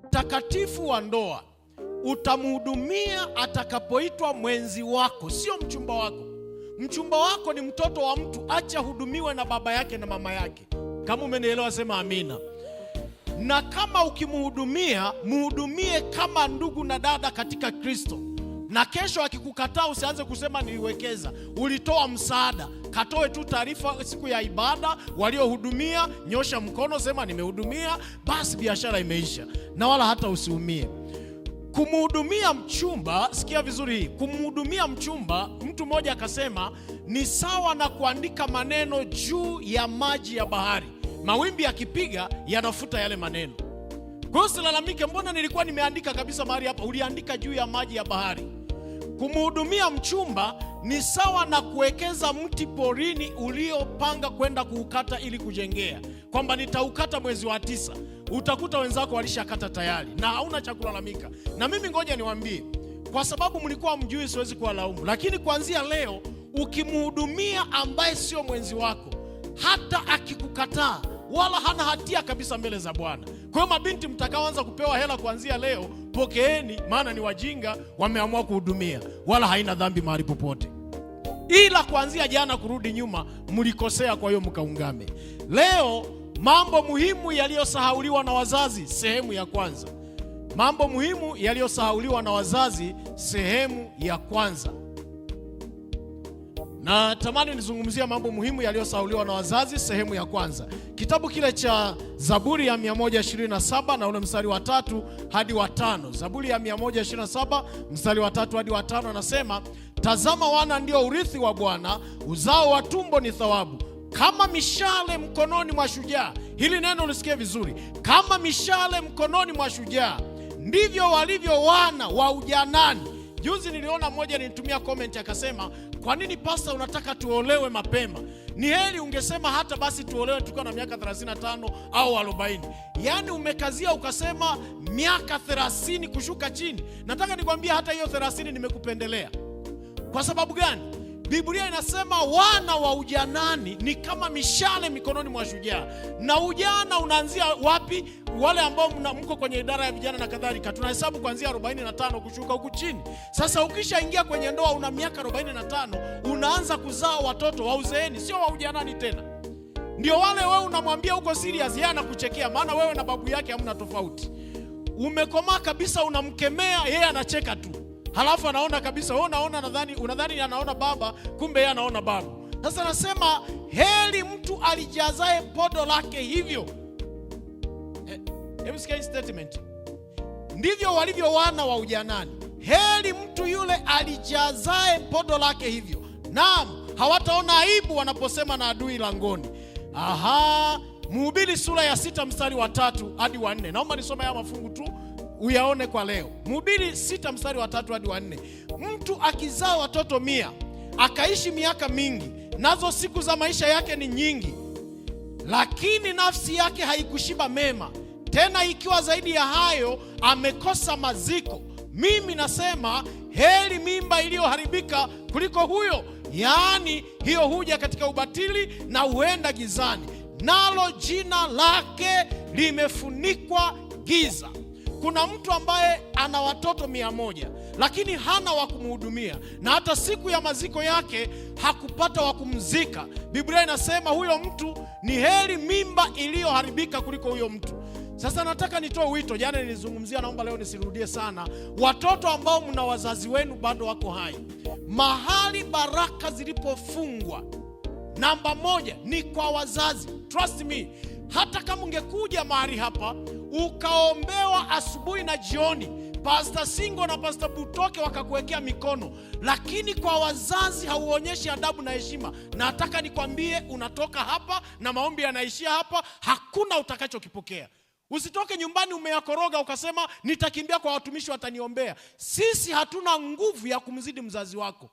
Utakatifu wa ndoa utamhudumia atakapoitwa mwenzi wako, sio mchumba wako. Mchumba wako ni mtoto wa mtu, acha hudumiwe na baba yake na mama yake. Kama umenielewa sema amina. Na kama ukimhudumia, muhudumie kama ndugu na dada katika Kristo. Na kesho akikukataa usianze kusema niliwekeza, ulitoa msaada. Katoe tu taarifa siku ya ibada, waliohudumia nyosha mkono sema nimehudumia, basi biashara imeisha, na wala hata usiumie. Kumhudumia mchumba, sikia vizuri hii, kumhudumia mchumba, mtu mmoja akasema ni sawa na kuandika maneno juu ya maji ya bahari. Mawimbi yakipiga yanafuta yale maneno. Kwa hiyo silalamike, mbona nilikuwa nimeandika kabisa mahali hapa. Uliandika juu ya maji ya bahari. Kumhudumia mchumba ni sawa na kuwekeza mti porini uliopanga kwenda kuukata ili kujengea, kwamba nitaukata mwezi wa 9. Utakuta wenzako walishakata tayari na hauna cha kulalamika. Na mimi ngoja niwaambie, kwa sababu mlikuwa mjui siwezi kuwalaumu, lakini kuanzia leo ukimhudumia ambaye sio mwenzi wako, hata akikukataa wala hana hatia kabisa mbele za Bwana. Kwa hiyo mabinti mtakaoanza kupewa hela kuanzia leo, pokeeni, maana ni wajinga wameamua kuhudumia, wala haina dhambi mahali popote. Ila kuanzia jana kurudi nyuma mlikosea, kwa hiyo mkaungame. Leo mambo muhimu yaliyosahauliwa na wazazi, sehemu ya kwanza. Mambo muhimu yaliyosahauliwa na wazazi, sehemu ya kwanza. Na tamani nizungumzia mambo muhimu yaliyosahauliwa na wazazi, sehemu ya kwanza. Kitabu kile cha Zaburi ya 127 na ule mstari wa 3 hadi wa 5. Zaburi ya 127 mstari wa 3 hadi wa 5 anasema, tazama wana ndio urithi wa Bwana, uzao wa tumbo ni thawabu. Kama mishale mkononi mwa shujaa. Hili neno lisikie vizuri. Kama mishale mkononi mwa shujaa, ndivyo walivyo wana wa ujanani. Juzi niliona mmoja nitumia comment akasema, kwa nini pasta unataka tuolewe mapema? Ni heri ungesema hata basi tuolewe tukiwa na miaka 35 au 40. Yaani umekazia ukasema miaka 30 kushuka chini. Nataka nikwambie hata hiyo 30 nimekupendelea. Kwa sababu gani? Biblia inasema wana wa ujanani ni kama mishale mikononi mwa shujaa. Na ujana unaanzia wapi? Wale ambao mko kwenye idara ya vijana na kadhalika, tunahesabu kuanzia 45 kushuka huku chini. Sasa ukishaingia kwenye ndoa una miaka 45, unaanza kuzaa watoto wa uzeeni, sio wa ujanani tena. Ndio wale wewe unamwambia uko serious, yeye anakuchekea, maana wewe na babu yake hamna tofauti. Umekomaa kabisa, unamkemea, yeye anacheka tu. Halafu anaona kabisa, wewe unadhani anaona baba, kumbe yeye anaona babu. Sasa nasema heri mtu alijazae podo lake hivyo. Hebu sikia statement. Ndivyo walivyo wana wa ujanani. Heri mtu yule alijazae podo lake hivyo. Naam, hawataona aibu wanaposema na adui langoni. Mhubiri sura ya 6 mstari wa 3 hadi wa 4. Naomba nisome haya mafungu tu uyaone kwa leo. Mhubiri 6 mstari wa 3 hadi wa 4. Mtu akizaa watoto 100, akaishi miaka mingi, nazo siku za maisha yake ni nyingi, lakini nafsi yake haikushiba mema, tena ikiwa zaidi ya hayo amekosa maziko. Mimi nasema heri mimba iliyoharibika kuliko huyo. Yaani hiyo huja katika ubatili na huenda gizani, nalo jina lake limefunikwa giza. Kuna mtu ambaye ana watoto 100 lakini hana wa kumhudumia, na hata siku ya maziko yake hakupata wa kumzika. Biblia inasema huyo mtu ni heri mimba iliyoharibika kuliko huyo mtu. Sasa nataka nitoe wito, jana nilizungumzia, naomba leo nisirudie sana. Watoto ambao mna wazazi wenu bado wako hai, mahali baraka zilipofungwa, namba 1 ni kwa wazazi. Trust me, hata kama ungekuja mahali hapa ukaombewa asubuhi na jioni, Pastor Singo na Pastor Butoke wakakuwekea mikono, lakini kwa wazazi hauonyeshi adabu na heshima, na nataka nikwambie, unatoka hapa na maombi yanaishia hapa, hakuna utakachokipokea. Usitoke nyumbani umeyakoroga ukasema nitakimbia kwa watumishi wataniombea. Sisi hatuna nguvu ya kumzidi mzazi wako.